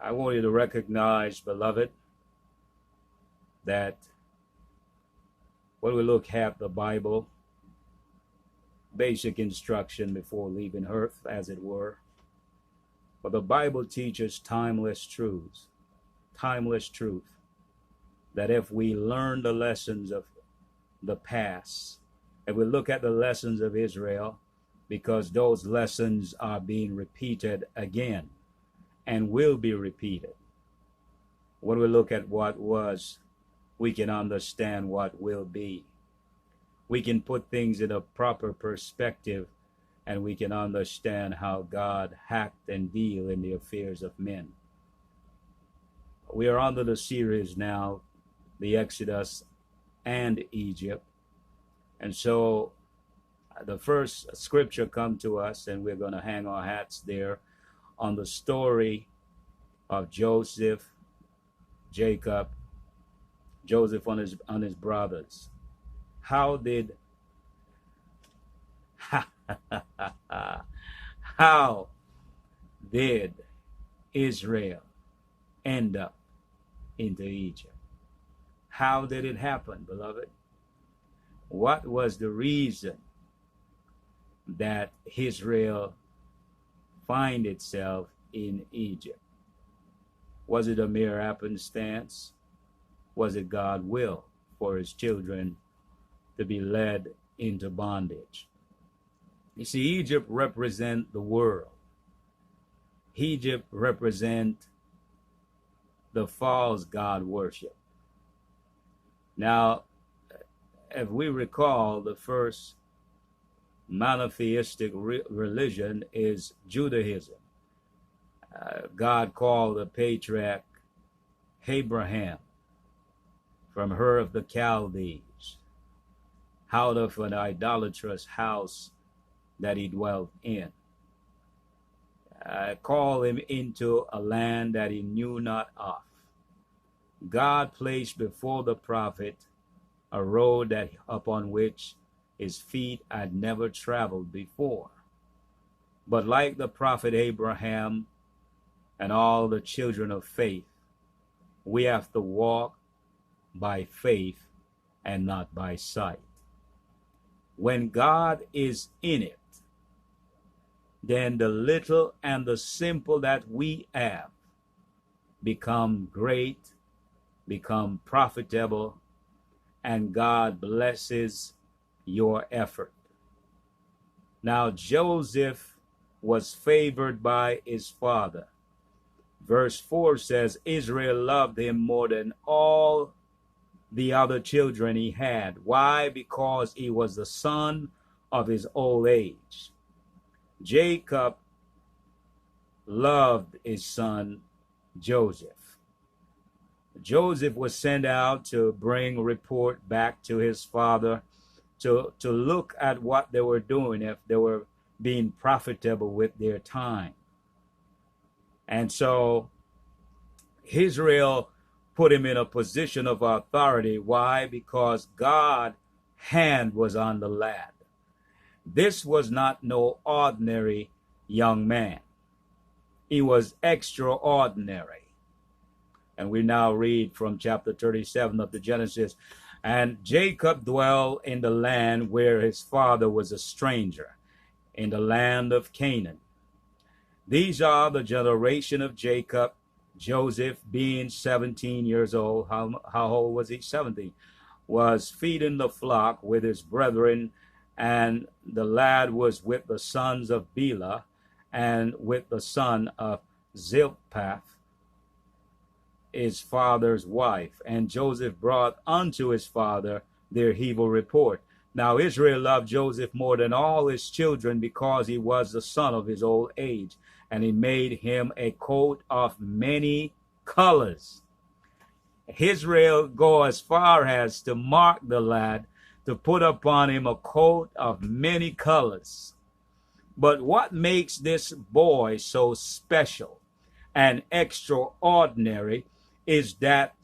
I want you to recognize, beloved, that when we look at the Bible, basic instruction before leaving earth, as it were, but the Bible teaches timeless truths, timeless truth, that if we learn the lessons of the past, if we look at the lessons of Israel, because those lessons are being repeated again and will be repeated. When we look at what was, we can understand what will be. We can put things in a proper perspective, and we can understand how God hacked and deal in the affairs of men. We are under the series now, the Exodus and Egypt. And so the first scripture come to us, and we're going to hang our hats there on the story of Joseph, Jacob, Joseph on his brothers. How did how did Israel end up into Egypt? How did it happen, beloved? What was the reason that Israel find itself in Egypt? Was it a mere happenstance? Was it God's will for his children to be led into bondage? You see, Egypt represents the world. Egypt represents the false god worship. Now, if we recall, the first monotheistic religion is Judaism. God called the patriarch Abraham from Ur of the Chaldees, out of an idolatrous house that he dwelt in. Called him into a land that he knew not of. God placed before the prophet a road that upon which his feet had never traveled before. But like the prophet Abraham and all the children of faith, we have to walk by faith and not by sight. When God is in it, then the little and the simple that we have become great, become profitable, and God blesses your effort. Now, Joseph was favored by his father. Verse 4 says, Israel loved him more than all the other children he had. Why? Because he was the son of his old age. Jacob loved his son Joseph. Joseph was sent out to bring report back to his father to look at what they were doing, if they were being profitable with their time. And so Israel put him in a position of authority. Why? Because God's hand was on the lad. This was not no ordinary young man. He was extraordinary. And we now read from chapter 37 of the Genesis. And Jacob dwelled in the land where his father was a stranger, in the land of Canaan. These are the generation of Jacob, Joseph being 17 years old. How old was he? 17. Was feeding the flock with his brethren, and the lad was with the sons of Bela and with the son of Zilpah, his father's wife. And Joseph brought unto his father their evil report. Now Israel loved Joseph more than all his children, because he was the son of his old age. And he made him a coat of many colors. Israel go as far as to mark the lad, to put upon him a coat of many colors. But what makes this boy so special and extraordinary is that